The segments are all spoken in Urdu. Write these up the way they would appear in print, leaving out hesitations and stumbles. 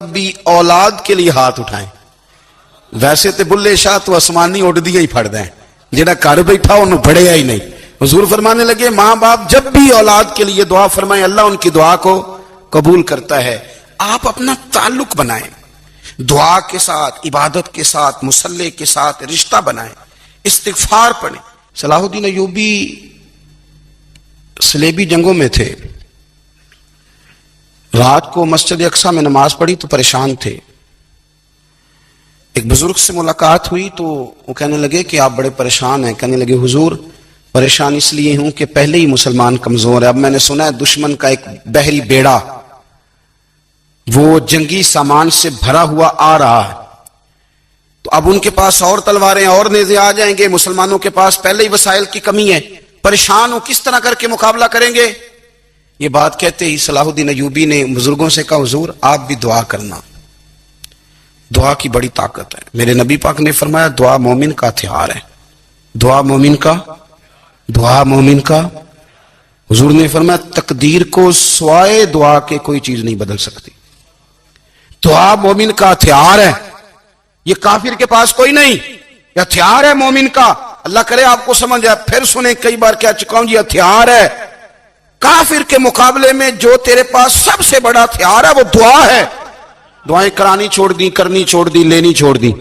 بھی اولاد کے لیے ہاتھ اٹھائیں. ویسے تے بلے شاہ تو آسمانی اڑ دیا ہی پھڑ دیں, جہاں گھر بیٹھا انہوں پڑھیا ہی نہیں. حضور فرمانے لگے ماں باپ جب بھی اولاد کے لیے دعا فرمائیں اللہ ان کی دعا کو قبول کرتا ہے. آپ اپنا تعلق بنائیں, دعا کے ساتھ, عبادت کے ساتھ, مصلی کے ساتھ رشتہ بنائیں, استغفار پڑھیں. صلاح الدین ایوبی صلیبی جنگوں میں تھے, رات کو مسجد اقصی میں نماز پڑھی تو پریشان تھے. ایک بزرگ سے ملاقات ہوئی تو وہ کہنے لگے کہ آپ بڑے پریشان ہیں. کہنے لگے حضور پریشان اس لیے ہوں کہ پہلے ہی مسلمان کمزور ہے, اب میں نے سنا ہے دشمن کا ایک بحری بیڑا وہ جنگی سامان سے بھرا ہوا آ رہا ہے, تو اب ان کے پاس اور تلواریں اور نیزے آ جائیں گے, مسلمانوں کے پاس پہلے ہی وسائل کی کمی ہے, پریشان ہو کس طرح کر کے مقابلہ کریں گے. یہ بات کہتے ہی صلاح الدین ایوبی نے بزرگوں سے کہا حضور آپ بھی دعا کرنا, دعا کی بڑی طاقت ہے. میرے نبی پاک نے فرمایا دعا مومن کا ہتھیار ہے, دعا مومن کا. حضور نے فرمایا تقدیر کو سوائے دعا کے کوئی چیز نہیں بدل سکتی. دعا مومن کا ہتھیار ہے, یہ کافر کے پاس کوئی نہیں, یہ ہتھیار ہے مومن کا. اللہ کرے آپ کو سمجھ آئے. پھر سنیں کئی بار کہہ چکا ہوں یہ ہتھیار ہے. کافر کے مقابلے میں جو تیرے پاس سب سے بڑا ہتھیار ہے وہ دعا ہے. دعائیں کرانی چھوڑ دی, کرنی چھوڑ دی, لینی چھوڑ دی.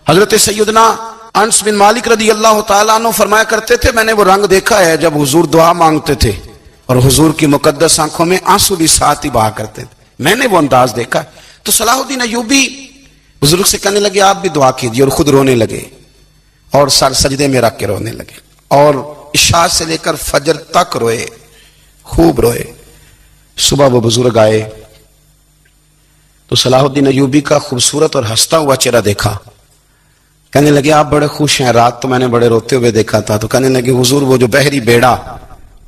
حضرت سیدنا انس بن مالک رضی اللہ تعالیٰ عنہ فرمایا کرتے تھے میں نے وہ رنگ دیکھا ہے جب حضور دعا مانگتے تھے اور حضور کی مقدس آنکھوں میں آنسو بھی ساتھ ہی بہا کرتے تھے, میں نے وہ انداز دیکھا. تو صلاح الدین ایوبی بزرگ سے کہنے لگے آپ بھی دعا کیجیے, اور خود رونے لگے اور سر سجدے میں رکھ کے رونے لگے, اور عشاء سے لے کر فجر تک روئے, خوب روئے. صبح وہ بزرگ آئے تو صلاح الدین ایوبی کا خوبصورت اور ہنستا ہوا چہرہ دیکھا. کہنے لگے آپ بڑے خوش ہیں, رات تو میں نے بڑے روتے ہوئے دیکھا تھا. تو کہنے لگے حضور وہ جو بحری بیڑا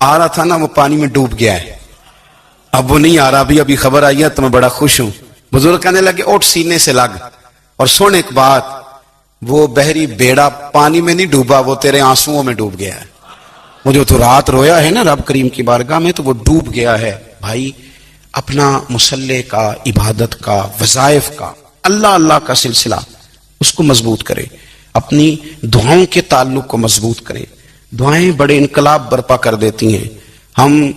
آ رہا تھا نا وہ پانی میں ڈوب گیا ہے, اب وہ نہیں آ رہا, ابھی خبر آئی ہے تو میں بڑا خوش ہوں. بزرگ کہنے لگے اٹھ سینے سے لگ, اور سن ایک بات, وہ بحری بیڑا پانی میں نہیں ڈوبا, وہ تیرے آنسوؤں میں ڈوب گیا ہے. وہ جو تو رات رویا ہے نا رب کریم کی بارگاہ میں تو وہ ڈوب گیا ہے. بھائی اپنا مصلی کا, عبادت کا, وظائف کا, اللہ اللہ کا سلسلہ اس کو مضبوط کرے, اپنی دعاؤں کے تعلق کو مضبوط کرے. دعائیں بڑے انقلاب برپا کر دیتی ہیں. ہم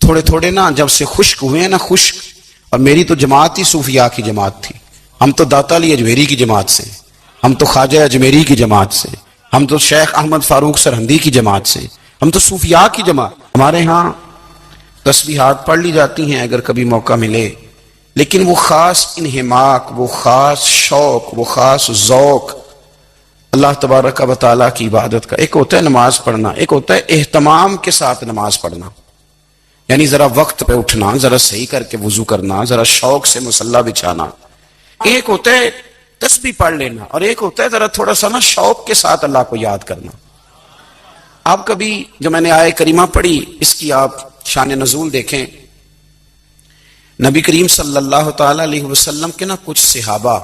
تھوڑے تھوڑے نا جب سے خشک ہوئے ہیں نا, خشک, اور میری تو جماعت ہی صوفیاء کی جماعت تھی. ہم تو داتا علی اجمیری کی جماعت سے, ہم تو خواجہ اجمیری کی جماعت سے, ہم تو شیخ احمد فاروق سرہندی کی جماعت سے, ہم تو صوفیاء کی جماعت. ہمارے ہاں تسبیحات پڑھ لی جاتی ہیں اگر کبھی موقع ملے, لیکن وہ خاص انہماک, وہ خاص شوق, وہ خاص ذوق اللہ تبارک و تعالیٰ کی عبادت کا. ایک ہوتا ہے نماز پڑھنا, ایک ہوتا ہے اہتمام کے ساتھ نماز پڑھنا, یعنی ذرا وقت پہ اٹھنا, ذرا صحیح کر کے وضو کرنا, ذرا شوق سے مصلی بچھانا. ایک ہوتا ہے تسبیح پڑھ لینا, اور ایک ہوتا ہے ذرا تھوڑا سا نا شوق کے ساتھ اللہ کو یاد کرنا. آپ کبھی جو میں نے آیت کریمہ پڑھی اس کی آپ شان نزول دیکھیں. نبی کریم صلی اللہ تعالی علیہ وسلم کے نا کچھ صحابہ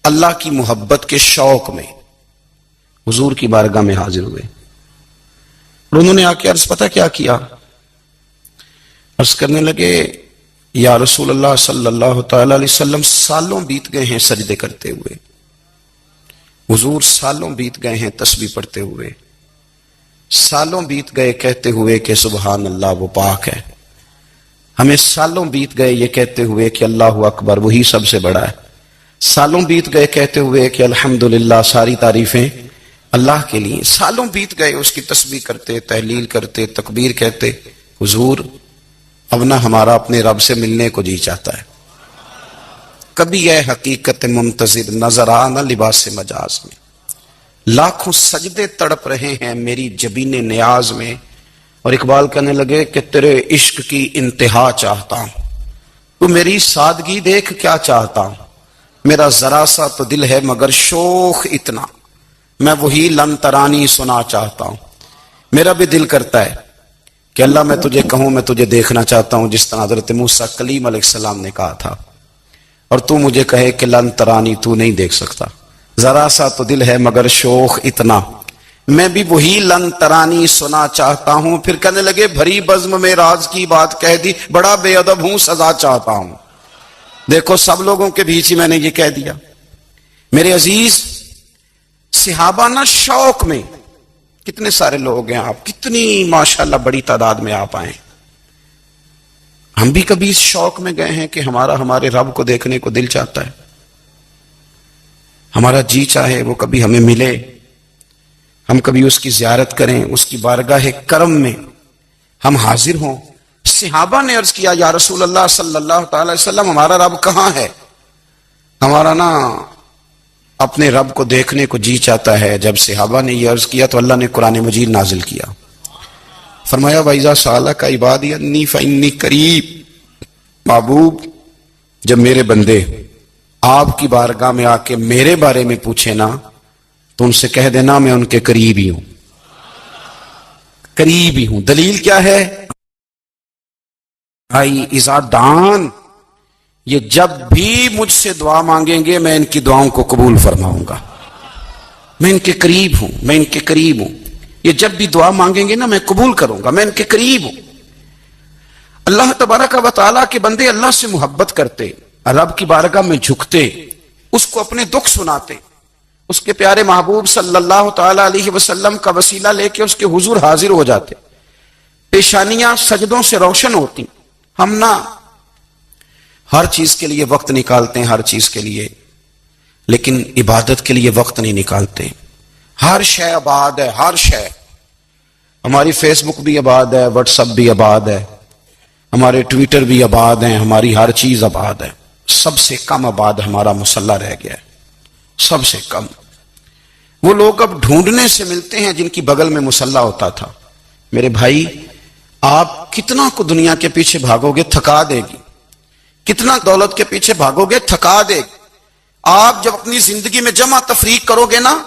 اللہ کی محبت کے شوق میں حضور کی بارگاہ میں حاضر ہوئے, اور انہوں نے آ کے عرض پتہ کیا کیا, عرض کرنے لگے یا رسول اللہ صلی اللہ تعالی علیہ وسلم سالوں بیت گئے ہیں سجدے کرتے ہوئے, حضور سالوں بیت گئے ہیں تسبیح پڑھتے ہوئے, سالوں بیت گئے کہتے ہوئے کہ سبحان اللہ وہ پاک ہے, ہمیں سالوں بیت گئے یہ کہتے ہوئے کہ اللہ اکبر وہی سب سے بڑا ہے, سالوں بیت گئے کہتے ہوئے کہ الحمدللہ ساری تعریفیں اللہ کے لیے, سالوں بیت گئے اس کی تسبیح کرتے, تحلیل کرتے, تکبیر کہتے. حضور اب نہ ہمارا اپنے رب سے ملنے کو جی چاہتا ہے, کبھی یہ حقیقت منتظر نظر آ نہ لباس مجاز میں, لاکھوں سجدے تڑپ رہے ہیں میری جبین نیاز میں. اور اقبال کہنے لگے کہ تیرے عشق کی انتہا چاہتا ہوں, تو میری سادگی دیکھ کیا چاہتا ہوں, میرا ذرا سا تو دل ہے مگر شوق اتنا, میں وہی لن ترانی سنا چاہتا ہوں. میرا بھی دل کرتا ہے کہ اللہ میں تجھے کہوں میں تجھے دیکھنا چاہتا ہوں جس طرح حضرت موسیٰ کلیم علیہ السلام نے کہا تھا, اور تو مجھے کہے کہ لن ترانی تو نہیں دیکھ سکتا, ذرا سا تو دل ہے مگر شوق اتنا, میں بھی وہی لن ترانی سنا چاہتا ہوں. پھر کہنے لگے بھری بزم میں راز کی بات کہہ دی, بڑا بے ادب ہوں سزا چاہتا ہوں. دیکھو سب لوگوں کے بیچ ہی میں نے یہ کہہ دیا. میرے عزیز صحابہ نا شوق میں، کتنے سارے لوگ ہیں آپ، کتنی ماشاءاللہ بڑی تعداد میں آپ آئے. ہم بھی کبھی اس شوق میں گئے ہیں کہ ہمارے رب کو دیکھنے کو دل چاہتا ہے، ہمارا جی چاہے وہ کبھی ہمیں ملے، ہم کبھی اس کی زیارت کریں، اس کی بارگاہ کرم میں ہم حاضر ہوں. صحابہ نے عرض کیا یا رسول اللہ صلی اللہ تعالی وسلم ہمارا رب کہاں ہے؟ ہمارا نا اپنے رب کو دیکھنے کو جی چاہتا ہے. جب صحابہ نے یہ عرض کیا تو اللہ نے قرآن مجید نازل کیا، فرمایا وَإِذَا سَأَلَكَ عِبَادِي عَنِّي فَإِنِّي قَرِيبٌ. محبوب جب میرے بندے آپ کی بارگاہ میں آ کے میرے بارے میں پوچھے نا تو ان سے کہہ دینا میں ان کے قریب ہی ہوں، قریب ہی ہوں. دلیل کیا ہے؟ بھائی اذا دان، یہ جب بھی مجھ سے دعا مانگیں گے میں ان کی دعاؤں کو قبول فرماؤں گا. میں ان کے قریب ہوں، میں ان کے قریب ہوں. یہ جب بھی دعا مانگیں گے نا میں قبول کروں گا، میں ان کے قریب ہوں. اللہ تبارک و تعالیٰ کے بندے اللہ سے محبت کرتے، رب کی بارگاہ میں جھکتے، اس کو اپنے دکھ سناتے، اس کے پیارے محبوب صلی اللہ تعالی علیہ وسلم کا وسیلہ لے کے اس کے حضور حاضر ہو جاتے، پیشانیاں سجدوں سے روشن ہوتی. ہم نا ہر چیز کے لیے وقت نکالتے ہیں، ہر چیز کے لیے، لیکن عبادت کے لیے وقت نہیں نکالتے. ہر شے آباد ہے، ہر شے. ہماری فیس بک بھی آباد ہے، واٹس ایپ بھی آباد ہے، ہمارے ٹویٹر بھی آباد ہیں، ہماری ہر چیز آباد ہے. سب سے کم آباد ہمارا مصلی رہ گیا ہے، سب سے کم. وہ لوگ اب ڈھونڈنے سے ملتے ہیں جن کی بغل میں مصلی ہوتا تھا. میرے بھائی آپ کتنا کو دنیا کے پیچھے بھاگو گے تھکا دے گی، کتنا دولت کے پیچھے بھاگو گے تھکا دے گی. آپ جب اپنی زندگی میں جمع تفریق کرو گے نا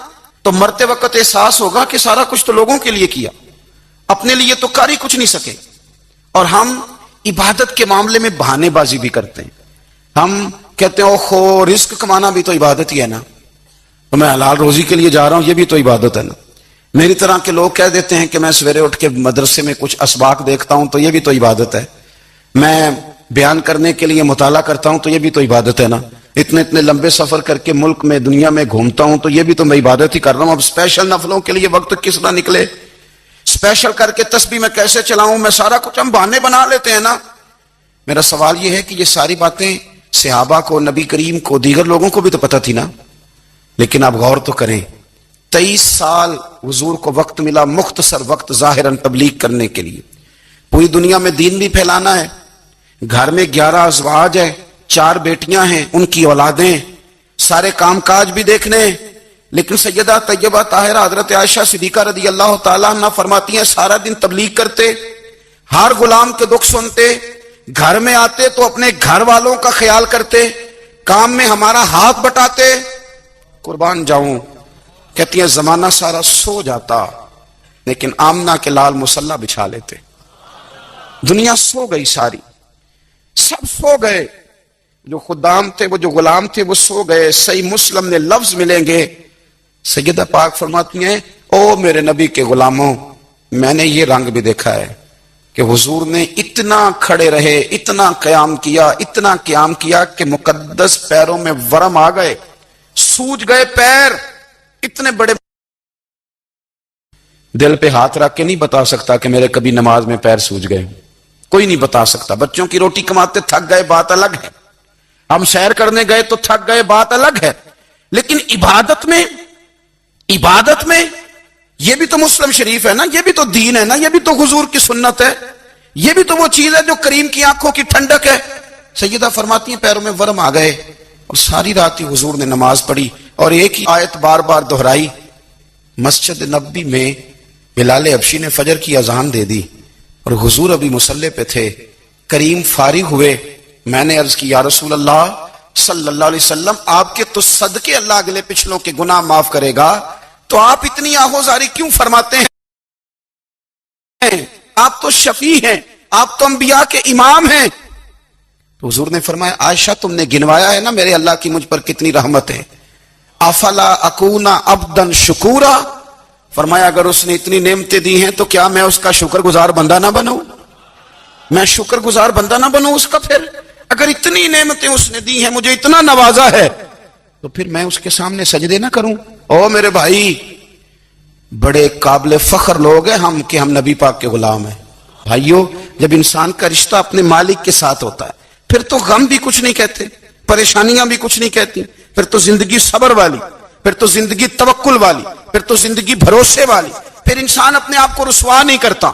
تو مرتے وقت احساس ہوگا کہ سارا کچھ تو لوگوں کے لیے کیا، اپنے لیے تو کر ہی کچھ نہیں سکے. اور ہم عبادت کے معاملے میں بہانے بازی بھی کرتے ہیں. ہم کہتے ہیں اوہو رزق کمانا بھی تو عبادت ہی ہے نا، تو میں حلال روزی کے لیے جا رہا ہوں، یہ بھی تو عبادت ہے نا. میری طرح کے لوگ کہہ دیتے ہیں کہ میں سویرے اٹھ کے مدرسے میں کچھ اسباق دیکھتا ہوں تو یہ بھی تو عبادت ہے. میں بیان کرنے کے لیے مطالعہ کرتا ہوں تو یہ بھی تو عبادت ہے نا. اتنے لمبے سفر کر کے ملک میں دنیا میں گھومتا ہوں تو یہ بھی تو میں عبادت ہی کر رہا ہوں. اب اسپیشل نفلوں کے لیے وقت کس طرح نکلے، اسپیشل کر کے تسبیح میں کیسے چلاؤں، میں سارا کچھ ہم بہانے بنا لیتے ہیں نا. میرا سوال یہ ہے کہ یہ ساری باتیں صحابہ کو، نبی کریم کو، دیگر لوگوں کو بھی تو پتہ تھی نا. لیکن آپ غور تو کریں، 23 سال حضور کو وقت ملا، مختصر وقت ظاہراً تبلیغ کرنے کے لیے. پوری دنیا میں دین بھی پھیلانا ہے. گھر میں 11 ازواج ہے، 4 بیٹیاں ہیں، ان کی اولادیں، سارے کام کاج بھی دیکھنے ہیں. لیکن سیدہ طیبہ طاہرہ حضرت عائشہ صدیقہ رضی اللہ تعالیٰ عنہ فرماتی ہیں سارا دن تبلیغ کرتے، ہر غلام کے دکھ سنتے، گھر میں آتے تو اپنے گھر والوں کا خیال کرتے، کام میں ہمارا ہاتھ بٹاتے. قربان جاؤں، کہتی ہیں زمانہ سارا سو جاتا لیکن آمنہ کے لال مصلی بچھا لیتے. دنیا سو گئی، ساری سب سو گئے. جو خدام تھے، وہ جو غلام تھے، وہ سو گئے. صحیح مسلم نے لفظ ملیں گے، سیدہ پاک فرماتی ہیں او میرے نبی کے غلاموں، میں نے یہ رنگ بھی دیکھا ہے کہ حضور نے اتنا کھڑے رہے، اتنا قیام کیا، اتنا قیام کیا کہ مقدس پیروں میں ورم آ گئے، سوج گئے پیر. اتنے بڑے دل پہ ہاتھ رکھ کے نہیں بتا سکتا کہ میرے کبھی نماز میں پیر سوج گئے، کوئی نہیں بتا سکتا. بچوں کی روٹی کماتے تھک گئے، بات الگ ہے. ہم سیر کرنے گئے تو تھک گئے، بات الگ ہے. لیکن عبادت میں یہ بھی تو مسلم شریف ہے نا، یہ بھی تو دین ہے نا، یہ بھی تو حضور کی سنت ہے، یہ بھی تو وہ چیز ہے جو کریم کی آنکھوں کی ٹھنڈک ہے. سیدہ فرماتی ہیں پیروں میں ورم آ گئے اور ساری رات ہی حضور نے نماز پڑھی اور ایک ہی آیت بار بار دہرائی. مسجد نبوی میں بلال حبشی نے فجر کی اذان دے دی اور حضور ابھی مصلی پہ تھے. کریم فارغ ہوئے. میں نے عرض کی یا رسول اللہ صلی اللہ علیہ وسلم، آپ کے تو صدقے اللہ اگلے پچھلوں کے گناہ معاف کرے گا، تو آپ اتنی آہوزاری کیوں فرماتے ہیں؟ آپ تو شفیع ہیں، آپ تو انبیاء کے امام ہیں. تو حضور نے فرمایا عائشہ تم نے گنوایا ہے نا میرے اللہ کی مجھ پر کتنی رحمت ہے. افلا اکونا عبدا شکورا، فرمایا اگر اس نے اتنی نعمتیں دی ہیں تو کیا میں اس کا شکر گزار بندہ نہ بنوں؟ میں شکر گزار بندہ نہ بنوں اس کا؟ پھر اگر اتنی نعمتیں اس نے دی ہیں، مجھے اتنا نوازا ہے، تو پھر میں اس کے سامنے سجدے نہ کروں؟ او میرے بھائی، بڑے قابل فخر لوگ ہیں ہم کہ ہم نبی پاک کے غلام ہیں۔ بھائیو، جب انسان کا رشتہ اپنے مالک کے ساتھ ہوتا ہے، پھر تو غم بھی کچھ نہیں کہتے، پریشانیاں بھی کچھ نہیں کہتی، پھر تو زندگی صبر والی، پھر تو زندگی توکل والی، پھر تو زندگی بھروسے والی، پھر انسان اپنے آپ کو رسوا نہیں کرتا،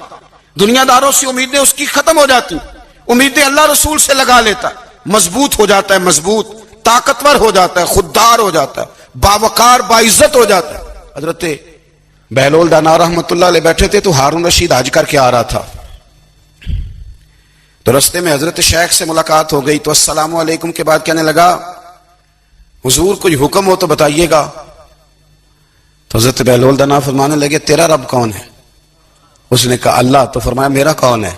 دنیا داروں سے امیدیں اس کی ختم ہو جاتی، امیدیں اللہ رسول سے لگا لیتا ہے، مضبوط ہو جاتا ہے، مضبوط، طاقتور ہو جاتا ہے، خوددار ہو جاتا ہے، باوقار باعزت ہو جاتا ہے۔ حضرت بہلول دانا رحمت اللہ علیہ بیٹھے تھے تو ہارون رشید حج کر کے آ رہا تھا، تو رستے میں حضرت شیخ سے ملاقات ہو گئی، تو السلام علیکم کے بعد کہنے لگا حضور کوئی حکم ہو تو بتائیے گا۔ تو حضرت بہلول دانا فرمانے لگے تیرا رب کون ہے؟ اس نے کہا اللہ۔ تو فرمایا میرا کون ہے؟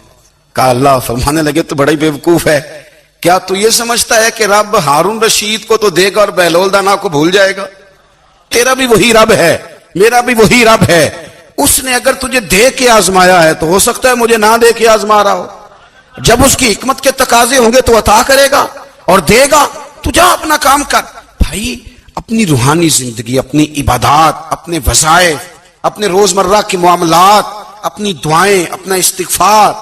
کہا اللہ۔ فرمانے لگے تو بڑا ہی بیوقوف ہے، کیا تو یہ سمجھتا ہے کہ رب ہارون رشید کو تو دے گا اور بہلول دانا کو بھول جائے گا؟ تیرا بھی وہی رب ہے، میرا بھی وہی رب ہے، اس نے اگر تجھے دے کے آزمایا ہے تو ہو سکتا ہے مجھے نہ دے کے آزما رہا ہو، جب اس کی حکمت کے تقاضے ہوں گے تو عطا کرے گا اور دے گا، تو جا اپنا کام کر۔ بھائی اپنی روحانی زندگی، اپنی عبادات، اپنے وظائف، اپنے روزمرہ کے معاملات، اپنی دعائیں، اپنا استغفار،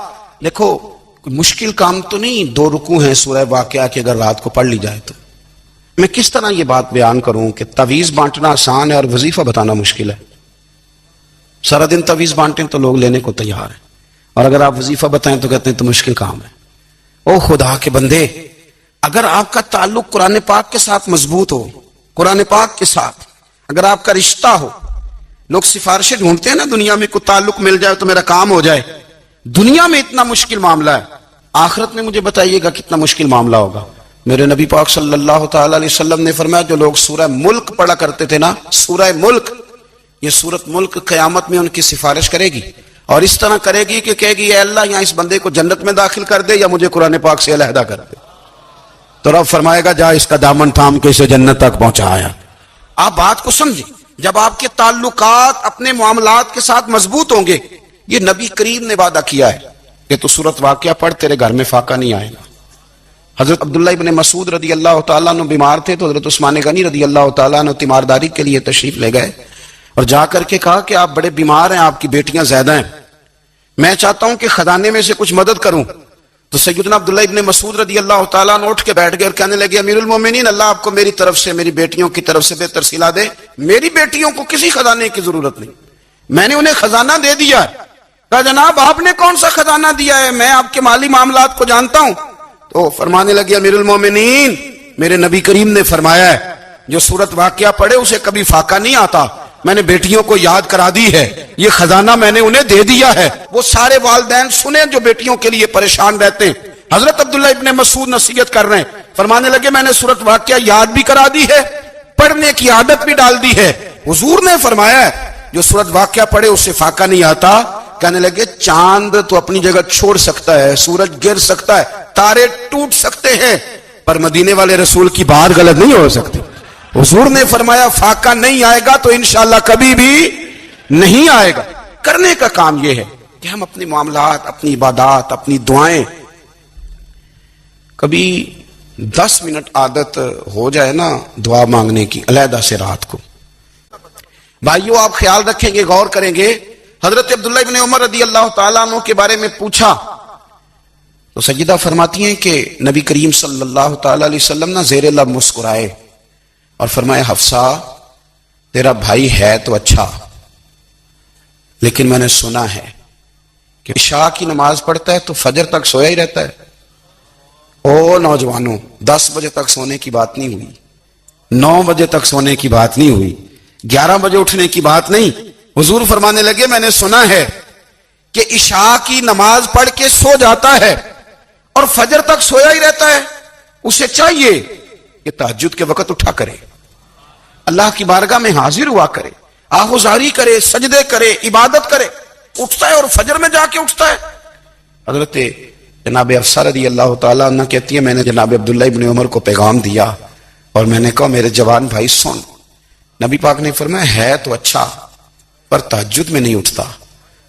دیکھو کوئی مشکل کام تو نہیں، 2 رکوع ہیں سورہ واقعہ کی اگر رات کو پڑھ لی جائے تو۔ میں کس طرح یہ بات بیان کروں کہ تعویذ بانٹنا آسان ہے اور وظیفہ بتانا مشکل ہے؟ سارا دن تعویذ بانٹیں تو لوگ لینے کو تیار ہیں، اور اگر آپ وظیفہ بتائیں تو کہتے ہیں تو مشکل کام ہے۔ او خدا کے بندے، اگر آپ کا تعلق قرآن پاک کے ساتھ مضبوط ہو، قرآن پاک کے ساتھ اگر آپ کا رشتہ ہو، لوگ سفارشیں ڈھونڈتے ہیں نا دنیا میں، کوئی تعلق مل جائے تو میرا کام ہو جائے، دنیا میں اتنا مشکل معاملہ ہے، آخرت میں مجھے بتائیے گا کتنا مشکل معاملہ ہوگا۔ میرے نبی پاک صلی اللہ تعالی علیہ وسلم نے فرمایا جو لوگ سورہ ملک پڑھا کرتے تھے نا، سورہ ملک، یہ سورت ملک قیامت میں ان کی سفارش کرے گی، اور اس طرح کرے گی کہ کہے گی اے اللہ یہاں اس بندے کو جنت میں داخل کر دے یا مجھے قرآن پاک سے علیحدہ کر دے، تو رب فرمائے گا جا اس کا دامن تھام کے اسے جنت تک پہنچایا۔ آپ بات کو سمجھیں، جب آپ کے تعلقات اپنے معاملات کے ساتھ مضبوط ہوں گے، یہ نبی کریم نے وعدہ کیا ہے کہ تو سورت واقعہ پڑھ تیرے گھر میں فاقہ نہیں آئے گا۔ حضرت عبداللہ ابن مسعود رضی اللہ تعالیٰ عنہ بیمار تھے تو حضرت عثمان غنی رضی اللہ تعالیٰ عنہ تیمارداری کے لیے تشریف لے گئے اور جا کر کے کہا کہ آپ بڑے بیمار ہیں، آپ کی بیٹیاں زیادہ ہیں، میں چاہتا ہوں کہ خزانے میں سے کچھ مدد کروں۔ تو سیدنا عبداللہ ابن مسعود رضی اللہ تعالیٰ عنہ اٹھ کے بیٹھ گئے اور کہنے لگے امیر المومنین، اللہ آپ کو میری طرف سے، میری بیٹیوں کی طرف سے بہتر صلہ دے، میری بیٹیوں کو کسی خزانے کی ضرورت نہیں، میں نے انہیں خزانہ دے دیا ہے۔ کہا جناب آپ نے کون سا خزانہ دیا ہے، میں آپ کے مالی معاملات کو جانتا ہوں۔ تو فرمانے لگے امیر المومنین، میرے نبی کریم نے فرمایا ہے جو سورت واقعہ پڑھے اسے کبھی فاقہ نہیں آتا، میں نے بیٹیوں کو یاد کرا دی ہے، یہ خزانہ میں نے انہیں دے دیا ہے۔ وہ سارے والدین سنیں جو بیٹیوں کے لیے پریشان رہتے ہیں، حضرت عبداللہ ابن مسعود نصیحت کر رہے ہیں، فرمانے لگے میں نے سورت واقعہ یاد بھی کرا دی ہے، پڑھنے کی عادت بھی ڈال دی ہے، حضور نے فرمایا ہے جو سورت واقعہ پڑھے اسے فاقہ نہیں آتا۔ کہنے لگے چاند تو اپنی جگہ چھوڑ سکتا ہے، سورج گر سکتا ہے، تارے ٹوٹ سکتے ہیں، پر مدینے والے رسول کی بات غلط نہیں ہو سکتی۔ حضور نے فرمایا فاقہ نہیں آئے گا تو انشاءاللہ کبھی بھی نہیں آئے گا۔ کرنے کا کام یہ ہے کہ ہم اپنے معاملات، اپنی عبادات، اپنی دعائیں، کبھی 10 منٹ عادت ہو جائے نا دعا مانگنے کی علیحدہ سے رات کو۔ بھائیو آپ خیال رکھیں گے، غور کریں گے، حضرت عبداللہ ابن عمر رضی اللہ تعالیٰ عنہ کے بارے میں پوچھا تو سیدہ فرماتی ہیں کہ نبی کریم صلی اللہ تعالیٰ علیہ وسلم نہ زیر لب مسکرائے اور فرمائے حفصہ تیرا بھائی ہے تو اچھا، لیکن میں نے سنا ہے کہ عشاء کی نماز پڑھتا ہے تو فجر تک سویا ہی رہتا ہے۔ او نوجوانوں، 10 بجے تک سونے کی بات نہیں ہوئی، 9 بجے تک سونے کی بات نہیں ہوئی، 11 بجے اٹھنے کی بات نہیں۔ حضور فرمانے لگے میں نے سنا ہے کہ عشاء کی نماز پڑھ کے سو جاتا ہے اور فجر تک سویا ہی رہتا ہے، اسے چاہیے کہ تہجد کے وقت اٹھا کرے، اللہ کی بارگاہ میں حاضر ہوا کرے، آہوزاری کرے، سجدے کرے، عبادت کرے، اٹھتا ہے اور فجر میں جا کے اٹھتا ہے۔ حضرت جناب حفصہ رضی اللہ تعالیٰ عنہ کہتی ہے میں نے جناب عبداللہ ابن عمر کو پیغام دیا اور میں نے کہا میرے جوان بھائی سن، نبی پاک نے فرمایا ہے تو اچھا پر تہجد میں نہیں اٹھتا،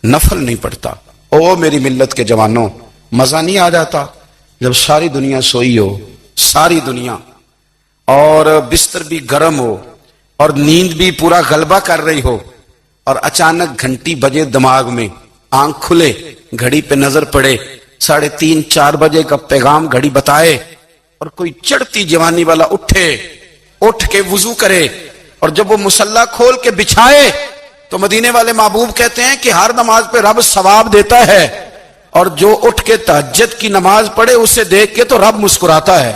نفل نہیں پڑھتا۔ او میری ملت کے جوانوں، مزہ نہیں آ جاتا جب ساری دنیا سوئی ہو، ساری دنیا، اور بستر بھی گرم ہو اور نیند بھی پورا غلبہ کر رہی ہو، اور اچانک گھنٹی بجے دماغ میں، آنکھ کھلے، گھڑی پہ نظر پڑے، 3:30 4 بجے کا پیغام گھڑی بتائے، اور کوئی چڑھتی جوانی والا اٹھ کے وضو کرے، اور جب وہ مصلی کھول کے بچھائے تو مدینے والے محبوب کہتے ہیں کہ ہر نماز پہ رب ثواب دیتا ہے، اور جو اٹھ کے تہجد کی نماز پڑھے اسے دیکھ کے تو رب مسکراتا ہے،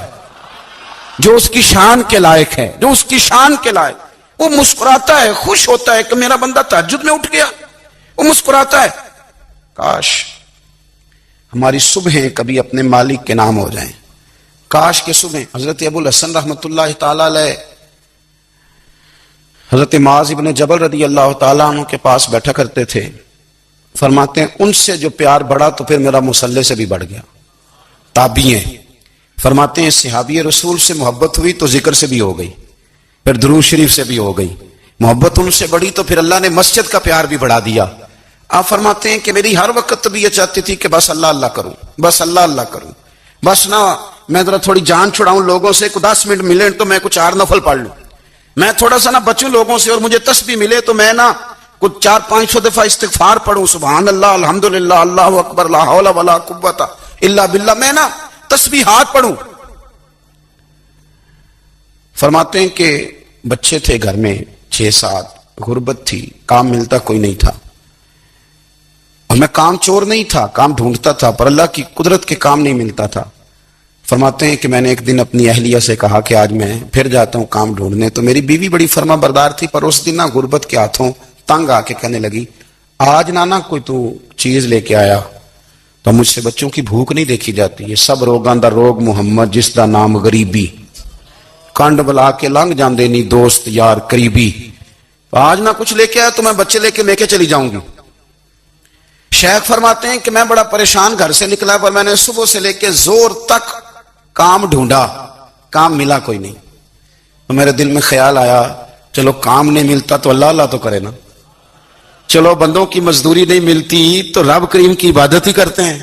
جو اس کی شان کے لائق ہے، جو اس کی شان کے لائق، وہ مسکراتا ہے، خوش ہوتا ہے کہ میرا بندہ تہجد میں اٹھ گیا، وہ مسکراتا ہے۔ کاش ہماری صبحیں کبھی اپنے مالک کے نام ہو جائیں، کاش کے صبح۔ حضرت ابو الحسن رحمۃ اللہ تعالی علیہ حضرت معاذ ابن جبل رضی اللہ تعالیٰ عنہ کے پاس بیٹھا کرتے تھے، فرماتے ہیں ان سے جو پیار بڑھا تو پھر میرا مصلی سے بھی بڑھ گیا۔ تابعی ہیں، فرماتے ہیں صحابی رسول سے محبت ہوئی تو ذکر سے بھی ہو گئی، پھر درود شریف سے بھی ہو گئی، محبت ان سے بڑھی تو پھر اللہ نے مسجد کا پیار بھی بڑھا دیا۔ آپ فرماتے ہیں کہ میری ہر وقت طبیعت چاہتی تھی کہ بس اللہ اللہ کروں، بس اللہ اللہ کروں، بس نہ میں ذرا تھوڑی جان چھڑاؤں لوگوں سے، 10 منٹ ملے تو میں کچھ 4 نفل پڑھ لوں، میں تھوڑا سا نہ بچوں لوگوں سے، اور مجھے تسبیح ملے تو میں نہ کچھ 400-500 دفعہ استغفار پڑھوں، سبحان اللہ، الحمدللہ، اللہ اکبر، لا حول ولا قوت الا باللہ، میں نہ تسبیحات پڑھوں۔ فرماتے ہیں کہ بچے تھے گھر میں 6-7، غربت تھی، کام ملتا کوئی نہیں تھا، اور میں کام چور نہیں تھا، کام ڈھونڈتا تھا، پر اللہ کی قدرت کے کام نہیں ملتا تھا۔ فرماتے ہیں کہ میں نے ایک دن اپنی اہلیہ سے کہا کہ آج میں پھر جاتا ہوں کام ڈھونڈنے، تو میری بیوی بڑی فرما بردار تھی، پر اس دن نہ غربت کے ہاتھوں تنگ آ کے کہنے لگی آج نہ کوئی تو چیز لے کے آیا، تو مجھ سے بچوں کی بھوک نہیں دیکھی جاتی، یہ سب روگاں دا روگ محمد جس دا نام غریبی، کنڈ بلا کے لنگ جاندے نہیں دوست یار قریبی، آج نہ کچھ لے کے آیا تو میں بچے لے کے چلی جاؤں گی۔ شیخ فرماتے ہیں کہ میں بڑا پریشان گھر سے نکلا، پر میں نے صبح سے لے کے زور تک کام ڈھونڈا، کام ملا کوئی نہیں، تو میرے دل میں خیال آیا چلو کام نہیں ملتا تو اللہ اللہ تو کرے نا، چلو بندوں کی مزدوری نہیں ملتی تو رب کریم کی عبادت ہی کرتے ہیں۔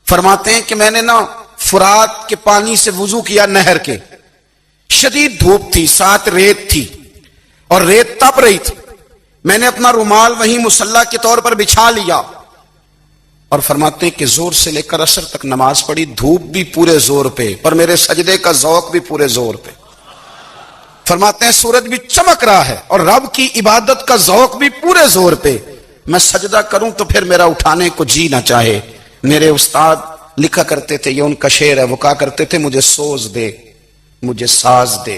فرماتے ہیں کہ میں نے نا فرات کے پانی سے وضو کیا، نہر کے، شدید دھوپ تھی، ساتھ ریت تھی اور ریت تپ رہی تھی، میں نے اپنا رومال وہیں مصلی کے طور پر بچھا لیا، اور فرماتے ہیں کہ زور سے لے کر عصر تک نماز پڑھی، دھوپ بھی پورے زور پہ، پر میرے سجدے کا ذوق بھی پورے زور پہ۔ فرماتے ہیں سورج بھی چمک رہا ہے اور رب کی عبادت کا ذوق بھی پورے زور پہ، میں سجدہ کروں تو پھر میرا اٹھانے کو جی نہ چاہے۔ میرے استاد لکھا کرتے تھے، یہ ان کا شعر ہے، وہ کہا کرتے تھے مجھے سوز دے، مجھے ساز دے،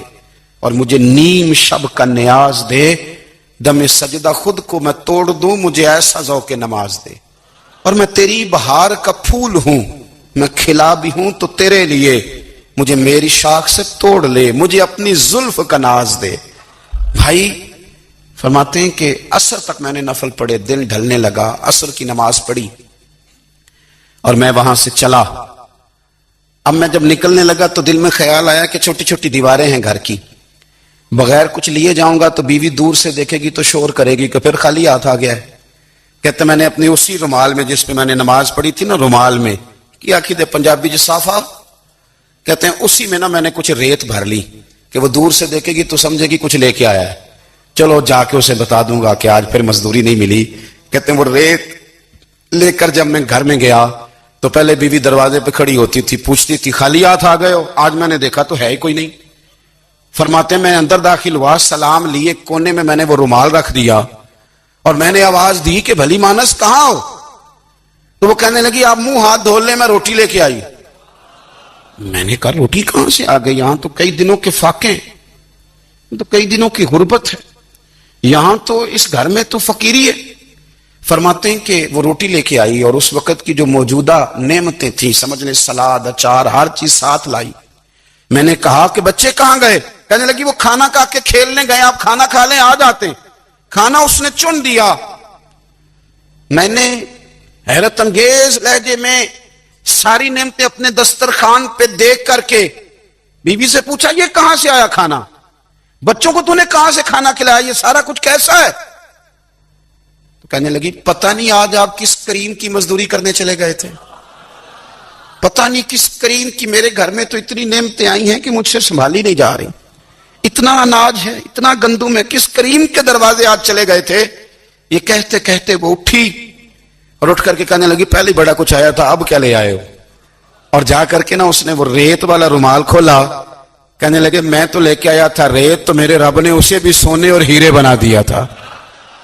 اور مجھے نیم شب کا نیاز دے، دم سجدہ خود کو میں توڑ دوں، مجھے ایسا ذوق نماز دے، اور میں تیری بہار کا پھول ہوں، میں کھلا بھی ہوں تو تیرے لیے، مجھے میری شاخ سے توڑ لے، مجھے اپنی زلف کا ناز دے۔ بھائی فرماتے ہیں کہ عصر تک میں نے نفل پڑھے، دل ڈھلنے لگا، عصر کی نماز پڑھی اور میں وہاں سے چلا۔ اب میں جب نکلنے لگا تو دل میں خیال آیا کہ چھوٹی چھوٹی دیواریں ہیں گھر کی، بغیر کچھ لیے جاؤں گا تو بیوی دور سے دیکھے گی تو شور کرے گی کہ پھر خالی ہاتھ آ گیا ہے۔ کہتے میں نے اپنی اسی رومال میں جس پہ میں نے نماز پڑھی تھی نا، رومال میں کیا کہتے پنجابی جو صافہ کہتے ہیں، اسی میں نا میں نے کچھ ریت بھر لی کہ وہ دور سے دیکھے گی تو سمجھے گی کچھ لے کے آیا ہے، چلو جا کے اسے بتا دوں گا کہ آج پھر مزدوری نہیں ملی۔ کہتے ہیں وہ ریت لے کر جب میں گھر میں گیا تو پہلے بیوی دروازے پہ کھڑی ہوتی تھی، پوچھتی تھی خالی ہاتھ آ گئے ہو؟ آج میں نے دیکھا تو ہے ہی کوئی نہیں۔ فرماتے میں اندر داخل ہوا، سلام لیے، کونے میں میں نے وہ رومال رکھ دیا اور میں نے آواز دی کہ بھلی مانس کہاں ہو؟ تو وہ کہنے لگی آپ منہ ہاتھ دھو لیں، میں روٹی لے کے آئی۔ میں نے کہا روٹی کہاں سے آ گئی؟ یہاں تو کئی دنوں کے فاقے ہیں، تو کئی دنوں کی غربت ہے، یہاں تو اس گھر میں تو فقیری ہے۔ فرماتے ہیں کہ وہ روٹی لے کے آئی اور اس وقت کی جو موجودہ نعمتیں تھیں، سمجھ لیں سلاد، اچار، ہر چیز ساتھ لائی۔ میں نے کہا کہ بچے کہاں گئے؟ کہنے لگی وہ کھانا کھا کے کھیلنے گئے، آپ کھانا کھا لیں آ جاتے۔ کھانا اس نے چن دیا۔ میں نے حیرت انگیز لہجے میں ساری نعمتیں اپنے دسترخوان پہ دیکھ کر کے بیوی سے پوچھا یہ کہاں سے آیا کھانا؟ بچوں کو تو نے کہاں سے کھانا کھلایا؟ یہ سارا کچھ کیسا ہے؟ کہنے لگی پتہ نہیں آج آپ کس کریم کی مزدوری کرنے چلے گئے تھے، پتہ نہیں کس کریم کی میرے گھر میں تو اتنی نعمتیں آئی ہیں کہ مجھ سے سنبھالی نہیں جا رہی، اتنا اناج ہے، اتنا گندم ہے، کس کریم کے دروازے آج چلے گئے تھے؟ یہ کہتے کہتے وہ اٹھی اور اٹھ کر کے کہنے لگی پہلے بڑا کچھ آیا تھا، اب کیا لے آئے ہو؟ اور جا کر کے نا اس نے وہ ریت والا رومال کھولا، کہنے لگے میں تو لے کے آیا تھا ریت، تو میرے رب نے اسے بھی سونے اور ہیرے بنا دیا تھا۔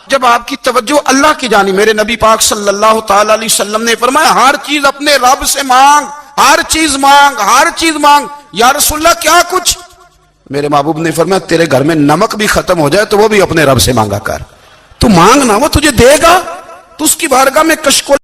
جب آپ کی توجہ اللہ کی جانب، میرے نبی پاک صلی اللہ تعالی علیہ وسلم نے فرمایا ہر چیز اپنے رب سے مانگ، ہر چیز مانگ، ہر چیز مانگ۔ یا رسول اللہ کیا کچھ؟ میرے محبوب نے فرمایا تیرے گھر میں نمک بھی ختم ہو جائے تو وہ بھی اپنے رب سے مانگا کر، تو مانگنا وہ تجھے دے گا، تو اس کی بارگاہ میں کشکول